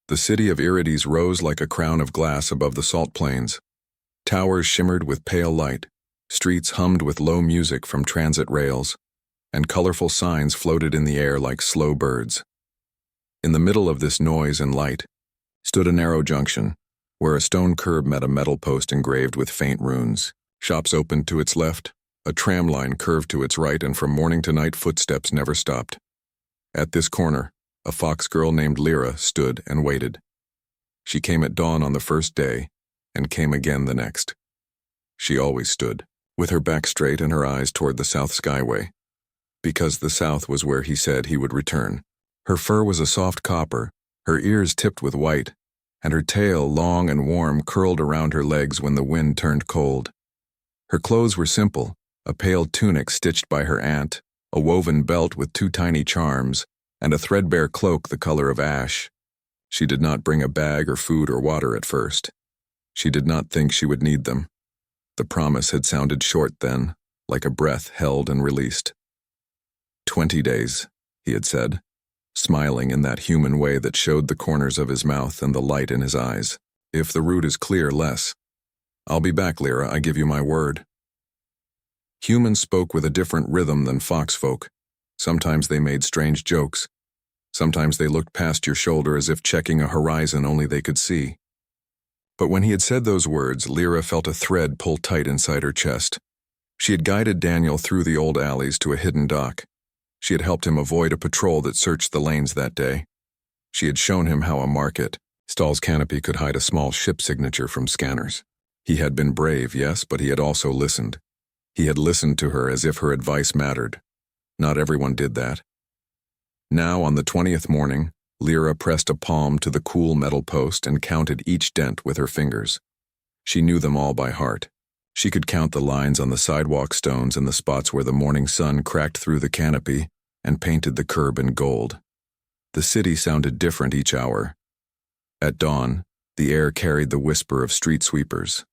The city of Irides rose like a crown of glass above the salt plains. Towers shimmered with pale light, streets hummed with low music from transit rails, and colorful signs floated in the air like slow birds. In the middle of this noise and light stood a narrow junction, where a stone curb met a metal post engraved with faint runes. Shops opened to its left, a tram line curved to its right, and from morning to night footsteps never stopped. At this corner, a fox girl named Lyra stood and waited. She came at dawn on the first day, and came again the next. She always stood, with her back straight and her eyes toward the south skyway, because the south was where he said he would return. Her fur was a soft copper, her ears tipped with white, and her tail, long and warm, curled around her legs when the wind turned cold. Her clothes were simple, a pale tunic stitched by her aunt, a woven belt with 2 tiny charms, and a threadbare cloak the color of ash. She did not bring a bag or food or water at first. She did not think she would need them. The promise had sounded short then, like a breath held and released. 20 days, he had said, smiling in that human way that showed the corners of his mouth and the light in his eyes. If the route is clear, less. I'll be back, Lyra, I give you my word. Humans spoke with a different rhythm than foxfolk. Sometimes they made strange jokes. Sometimes they looked past your shoulder as if checking a horizon only they could see. But when he had said those words, Lyra felt a thread pull tight inside her chest. She had guided Daniel through the old alleys to a hidden dock. She had helped him avoid a patrol that searched the lanes that day. She had shown him how a market stall's canopy could hide a small ship signature from scanners. He had been brave, yes, but he had also listened. He had listened to her as if her advice mattered. Not everyone did that. Now, on the 20th morning, Lyra pressed a palm to the cool metal post and counted each dent with her fingers. She knew them all by heart. She could count the lines on the sidewalk stones and the spots where the morning sun cracked through the canopy and painted the curb in gold. The city sounded different each hour. At dawn, the air carried the whisper of street sweepers.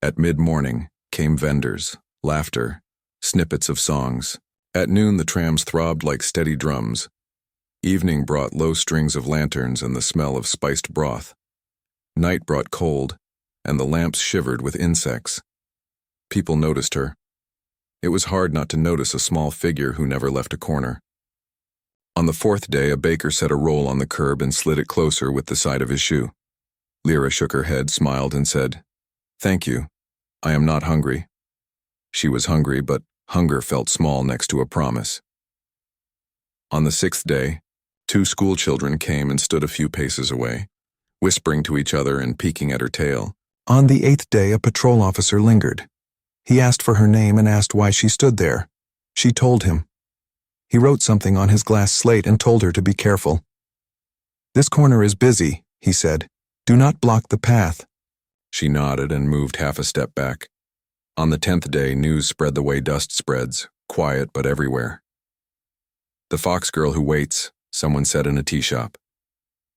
At mid-morning came vendors, laughter, snippets of songs. At noon, the trams throbbed like steady drums. Evening brought low strings of lanterns and the smell of spiced broth. Night brought cold, and the lamps shivered with insects. People noticed her. It was hard not to notice a small figure who never left a corner. On the 4th day, a baker set a roll on the curb and slid it closer with the side of his shoe. Lyra shook her head, smiled, and said, "Thank you. I am not hungry." She was hungry, but hunger felt small next to a promise. On the 6th day, 2 schoolchildren came and stood a few paces away, whispering to each other and peeking at her tail. On the 8th day, a patrol officer lingered. He asked for her name and asked why she stood there. She told him. He wrote something on his glass slate and told her to be careful. "This corner is busy," he said. "Do not block the path." She nodded and moved half a step back. On the 10th day, news spread the way dust spreads, quiet but everywhere. "The fox girl who waits," someone said in a tea shop.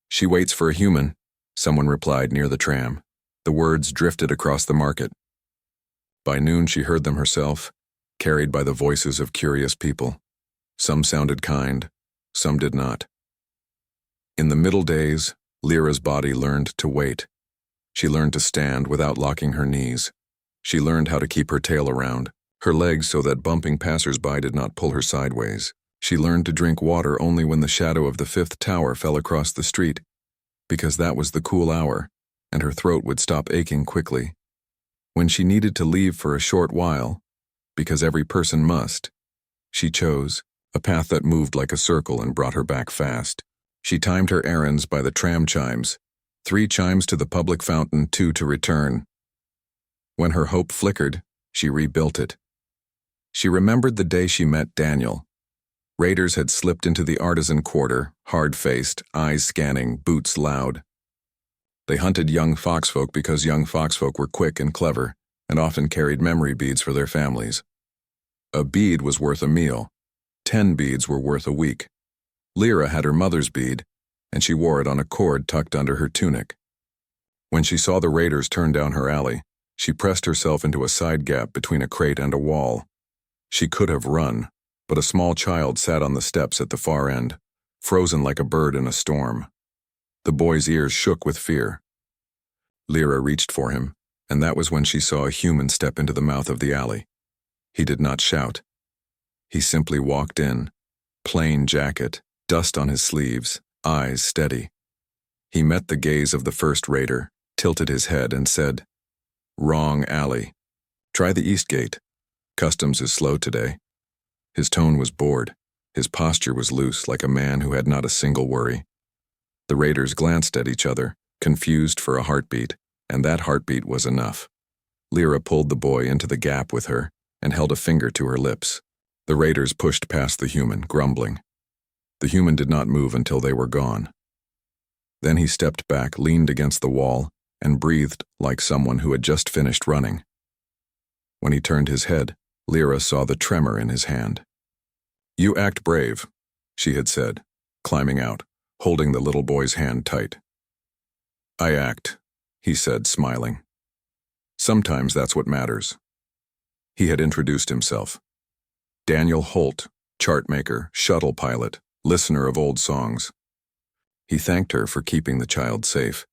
"She waits for a human," someone replied near the tram. The words drifted across the market. By noon she heard them herself, carried by the voices of curious people. Some sounded kind, some did not. In the middle days, Lyra's body learned to wait. She learned to stand without locking her knees. She learned how to keep her tail around, her legs so that bumping passers-by did not pull her sideways. She learned to drink water only when the shadow of the 5th tower fell across the street, because that was the cool hour, and her throat would stop aching quickly. When she needed to leave for a short while, because every person must, she chose a path that moved like a circle and brought her back fast. She timed her errands by the tram chimes, 3 chimes to the public fountain, 2 to return. When her hope flickered, she rebuilt it. She remembered the day she met Daniel. Raiders had slipped into the artisan quarter, hard-faced, eyes scanning, boots loud. They hunted young foxfolk because young foxfolk were quick and clever, and often carried memory beads for their families. A bead was worth a meal. 10 beads were worth a week. Lyra had her mother's bead, and she wore it on a cord tucked under her tunic. When she saw the raiders turn down her alley, she pressed herself into a side gap between a crate and a wall. She could have run, but a small child sat on the steps at the far end, frozen like a bird in a storm. The boy's ears shook with fear. Lyra reached for him, and that was when she saw a human step into the mouth of the alley. He did not shout. He simply walked in, plain jacket, dust on his sleeves, eyes steady. He met the gaze of the first raider, tilted his head, and said, "Wrong alley. Try the east gate. Customs is slow today." His tone was bored. His posture was loose, like a man who had not a single worry. The raiders glanced at each other, confused for a heartbeat, and that heartbeat was enough. Lyra pulled the boy into the gap with her and held a finger to her lips. The raiders pushed past the human, grumbling. The human did not move until they were gone. Then he stepped back, leaned against the wall, and breathed like someone who had just finished running. When he turned his head, Lyra saw the tremor in his hand. "You act brave," she had said, climbing out, holding the little boy's hand tight. "I act," he said, smiling. "Sometimes that's what matters." He had introduced himself. Daniel Holt, chartmaker, shuttle pilot, listener of old songs. He thanked her for keeping the child safe.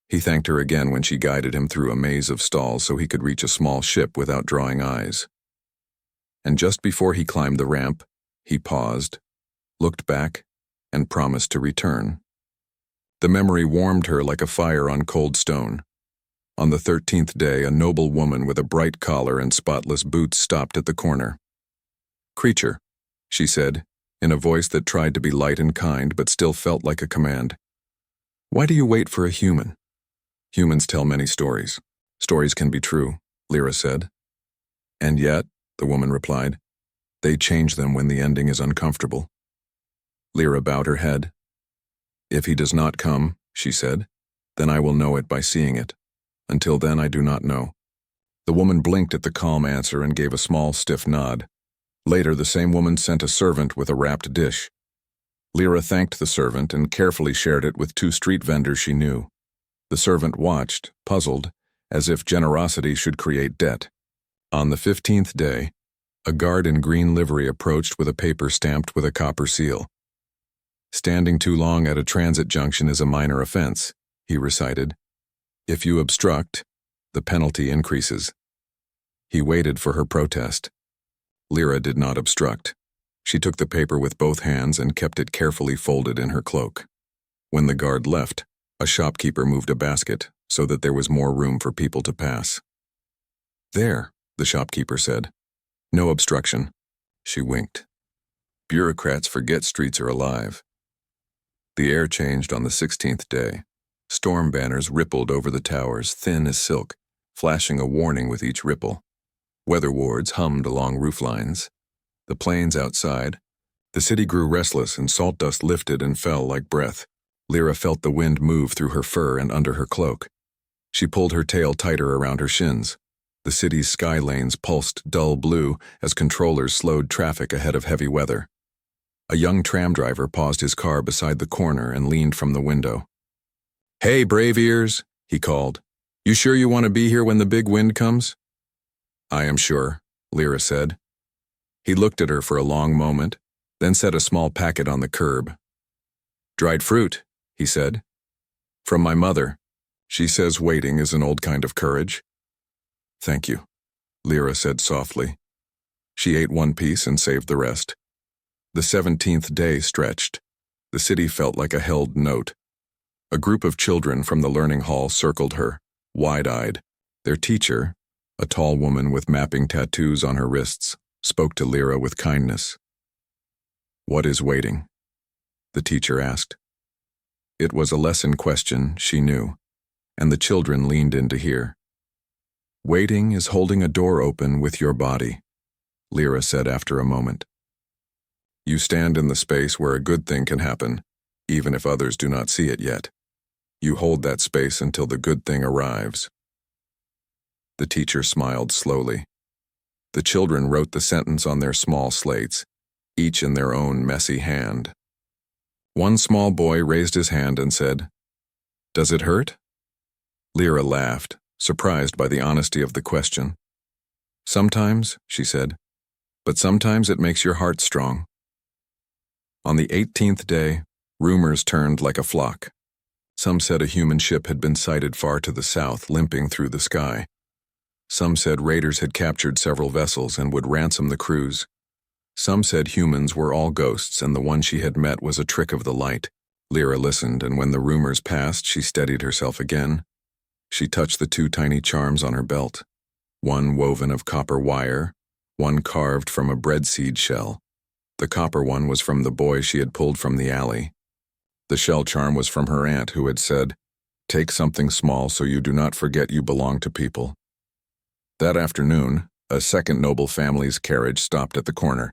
He thanked her again when she guided him through a maze of stalls so he could reach a small ship without drawing eyes. And just before he climbed the ramp, he paused, looked back, and promised to return. The memory warmed her like a fire on cold stone. On the 13th day, a noble woman with a bright collar and spotless boots stopped at the corner. "Creature," she said, in a voice that tried to be light and kind but still felt like a command. "Why do you wait for a human?" "Humans tell many stories. Stories can be true," Lyra said. "And yet," the woman replied, "they change them when the ending is uncomfortable." Lyra bowed her head. "If he does not come," she said, "then I will know it by seeing it. Until then, I do not know." The woman blinked at the calm answer and gave a small, stiff nod. Later, the same woman sent a servant with a wrapped dish. Lyra thanked the servant and carefully shared it with 2 street vendors she knew. The servant watched, puzzled, as if generosity should create debt. On the 15th day, a guard in green livery approached with a paper stamped with a copper seal. "Standing too long at a transit junction is a minor offense," he recited. "If you obstruct, the penalty increases." He waited for her protest. Lyra did not obstruct. She took the paper with both hands and kept it carefully folded in her cloak. When the guard left, a shopkeeper moved a basket so that there was more room for people to pass. "There," the shopkeeper said. "No obstruction." She winked. Bureaucrats forget streets are alive. The air changed on the 16th day. Storm banners rippled over the towers, thin as silk, flashing a warning with each ripple. Weather wards hummed along rooflines. The planes outside. The city grew restless and salt dust lifted and fell like breath. Lyra felt the wind move through her fur and under her cloak. She pulled her tail tighter around her shins. The city's sky lanes pulsed dull blue as controllers slowed traffic ahead of heavy weather. A young tram driver paused his car beside the corner and leaned from the window. "Hey, brave ears," he called. "You sure you want to be here when the big wind comes?" "I am sure," Lyra said. He looked at her for a long moment, then set a small packet on the curb. "Dried fruit," he said. "From my mother. She says waiting is an old kind of courage." "Thank you," Lyra said softly. She ate one piece and saved the rest. The 17th day stretched. The city felt like a held note. A group of children from the learning hall circled her, wide-eyed. Their teacher, a tall woman with mapping tattoos on her wrists, spoke to Lyra with kindness. "What is waiting?" the teacher asked. It was a lesson question, she knew, and the children leaned in to hear. "Waiting is holding a door open with your body," Lyra said after a moment. "You stand in the space where a good thing can happen, even if others do not see it yet. You hold that space until the good thing arrives." The teacher smiled slowly. The children wrote the sentence on their small slates, each in their own messy hand. One small boy raised his hand and said, "Does it hurt?" Lyra laughed, surprised by the honesty of the question. "Sometimes," she said, "but sometimes it makes your heart strong." On the 18th day, rumors turned like a flock. Some said a human ship had been sighted far to the south, limping through the sky. Some said raiders had captured several vessels and would ransom the crews. Some said humans were all ghosts and the one she had met was a trick of the light. Lyra listened, and when the rumors passed, she steadied herself again. She touched the 2 tiny charms on her belt, one woven of copper wire, one carved from a bread seed shell. The copper one was from the boy she had pulled from the alley. The shell charm was from her aunt, who had said, "Take something small so you do not forget you belong to people." That afternoon, a second noble family's carriage stopped at the corner.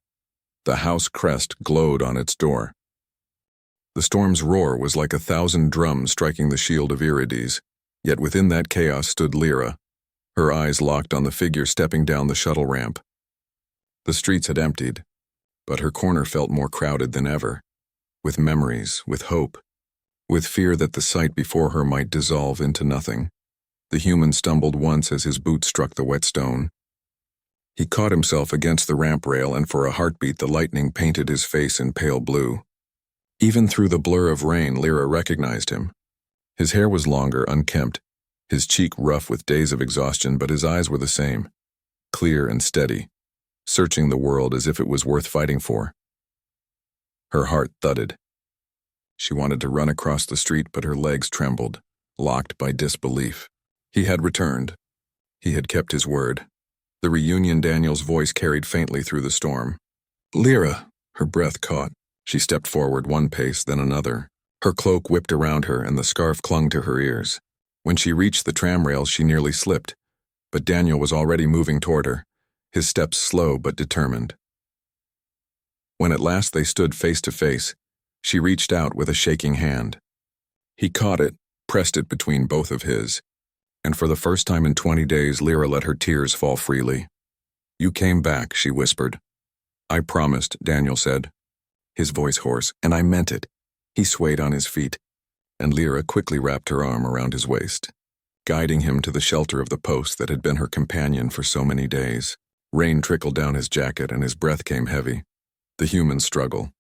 The house crest glowed on its door. The storm's roar was like 1,000 drums striking the shield of Irides, yet within that chaos stood Lyra, her eyes locked on the figure stepping down the shuttle ramp. The streets had emptied, but her corner felt more crowded than ever, with memories, with hope, with fear that the sight before her might dissolve into nothing. The human stumbled once as his boot struck the wet stone. He caught himself against the ramp rail, and for a heartbeat the lightning painted his face in pale blue. Even through the blur of rain, Lyra recognized him. His hair was longer, unkempt, his cheek rough with days of exhaustion, but his eyes were the same, clear and steady, searching the world as if it was worth fighting for. Her heart thudded. She wanted to run across the street, but her legs trembled, locked by disbelief. He had returned. He had kept his word. The reunion Daniel's voice carried faintly through the storm. "Lyra!" Her breath caught. She stepped forward one pace, then another. Her cloak whipped around her and the scarf clung to her ears. When she reached the tram rails, she nearly slipped, but Daniel was already moving toward her, his steps slow but determined. When at last they stood face to face, she reached out with a shaking hand. He caught it, pressed it between both of his, and for the first time in 20 days, Lyra let her tears fall freely. "You came back," she whispered. "I promised," Daniel said, his voice hoarse, "and I meant it." He swayed on his feet, and Lyra quickly wrapped her arm around his waist, guiding him to the shelter of the post that had been her companion for so many days. Rain trickled down his jacket and his breath came heavy. The humans struggle.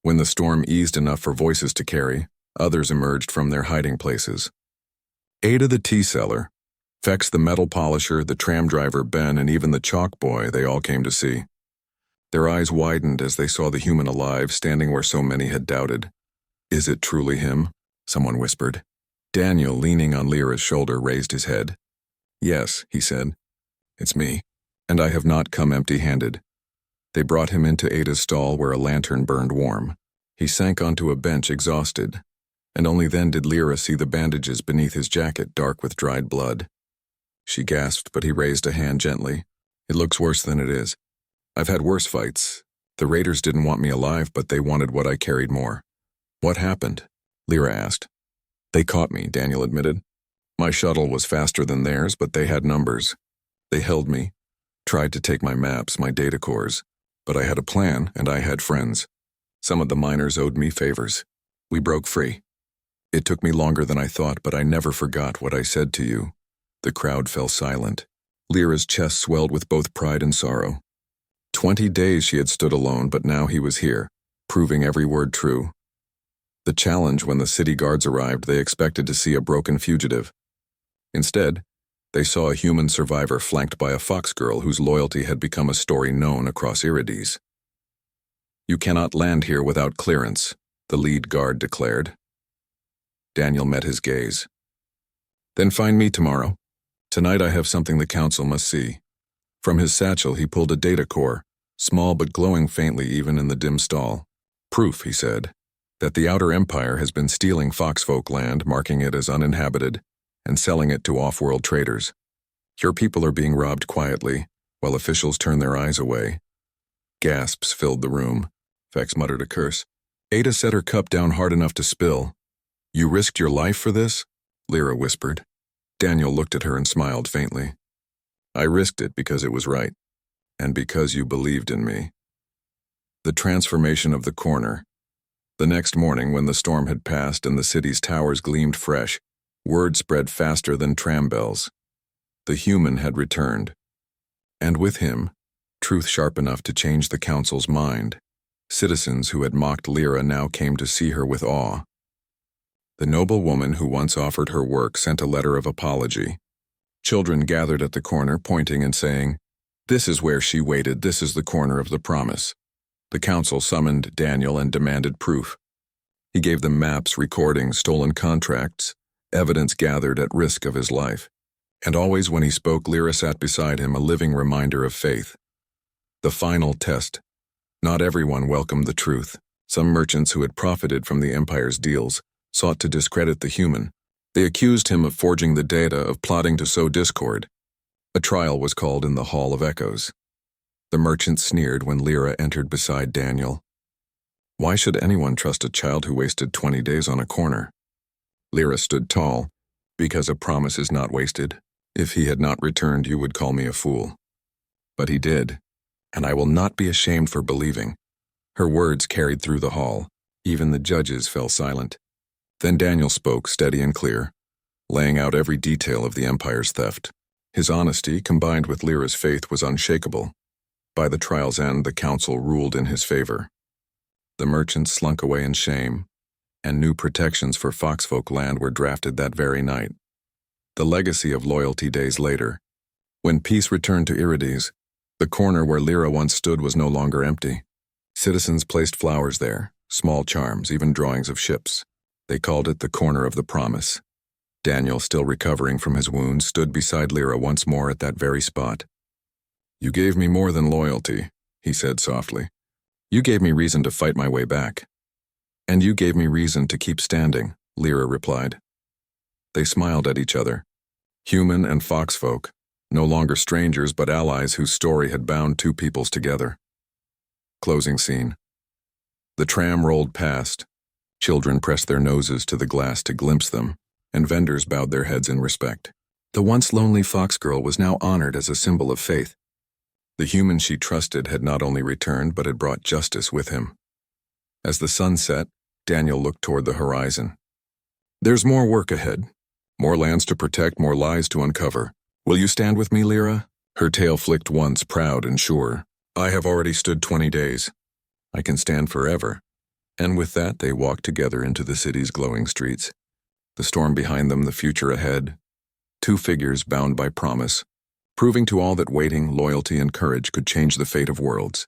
When the storm eased enough for voices to carry, others emerged from their hiding places. Ada the tea seller, Fex the metal polisher, the tram driver Ben, and even the chalk boy, they all came to see. Their eyes widened as they saw the human alive, standing where so many had doubted. "Is it truly him?" someone whispered. Daniel, leaning on Lyra's shoulder, raised his head. "Yes," he said. "It's me, and I have not come empty-handed." They brought him into Ada's stall where a lantern burned warm. He sank onto a bench exhausted, and only then did Lyra see the bandages beneath his jacket dark with dried blood. She gasped, but he raised a hand gently. "It looks worse than it is. I've had worse fights. The raiders didn't want me alive, but they wanted what I carried more." "What happened?" Lyra asked. "They caught me," Daniel admitted. "My shuttle was faster than theirs, but they had numbers. They held me, tried to take my maps, my data cores, but I had a plan and I had friends. Some of the miners owed me favors. We broke free. It took me longer than I thought, but I never forgot what I said to you." The crowd fell silent. Lyra's chest swelled with both pride and sorrow. 20 days she had stood alone, but now he was here, proving every word true. The challenge: when the city guards arrived, they expected to see a broken fugitive. Instead, they saw a human survivor flanked by a fox girl whose loyalty had become a story known across Irides. "You cannot land here without clearance," the lead guard declared. Daniel met his gaze. "Then find me tomorrow. Tonight I have something the council must see." From his satchel he pulled a data core, small but glowing faintly even in the dim stall. "Proof," he said, "that the Outer Empire has been stealing Foxfolk land, marking it as uninhabited, and selling it to off-world traders. Your people are being robbed quietly, while officials turn their eyes away." Gasps filled the room. Fex muttered a curse. Ada set her cup down hard enough to spill. "You risked your life for this?" Lyra whispered. Daniel looked at her and smiled faintly. "I risked it because it was right, and because you believed in me." The transformation of the corner. The next morning, when the storm had passed and the city's towers gleamed fresh, word spread faster than tram bells. The human had returned. And with him, truth sharp enough to change the council's mind. Citizens who had mocked Lyra now came to see her with awe. The noble woman who once offered her work sent a letter of apology. Children gathered at the corner, pointing and saying, "This is where she waited, this is the corner of the promise." The council summoned Daniel and demanded proof. He gave them maps, recordings, stolen contracts, evidence gathered at risk of his life. And always when he spoke, Lyra sat beside him, a living reminder of faith. The final test. Not everyone welcomed the truth. Some merchants who had profited from the Empire's deals sought to discredit the human. They accused him of forging the data, of plotting to sow discord. A trial was called in the Hall of Echoes. The merchants sneered when Lyra entered beside Daniel. Why should anyone trust a child who wasted 20 days on a corner? Lyra stood tall. Because a promise is not wasted. If he had not returned, you would call me a fool. But he did, and I will not be ashamed for believing. Her words carried through the hall. Even the judges fell silent. Then Daniel spoke, steady and clear, laying out every detail of the Empire's theft. His honesty, combined with Lyra's faith, was unshakable. By the trial's end, the council ruled in his favor. The merchants slunk away in shame, and new protections for Foxfolk land were drafted that very night. The legacy of loyalty days later. When peace returned to Irides, the corner where Lyra once stood was no longer empty. Citizens placed flowers there, small charms, even drawings of ships. They called it the Corner of the Promise. Daniel, still recovering from his wounds, stood beside Lyra once more at that very spot. "You gave me more than loyalty," he said softly. "You gave me reason to fight my way back." "And you gave me reason to keep standing," Lyra replied. They smiled at each other. Human and foxfolk, no longer strangers but allies whose story had bound two peoples together. Closing scene. The tram rolled past. Children pressed their noses to the glass to glimpse them, and vendors bowed their heads in respect. The once lonely fox girl was now honored as a symbol of faith. The human she trusted had not only returned but had brought justice with him. As the sun set, Daniel looked toward the horizon. "There's more work ahead. More lands to protect, more lies to uncover. Will you stand with me, Lyra?" Her tail flicked once, proud and sure. "I have already stood 20 days. I can stand forever." And with that, they walked together into the city's glowing streets. The storm behind them, the future ahead. Two figures bound by promise, proving to all that waiting, loyalty, and courage could change the fate of worlds.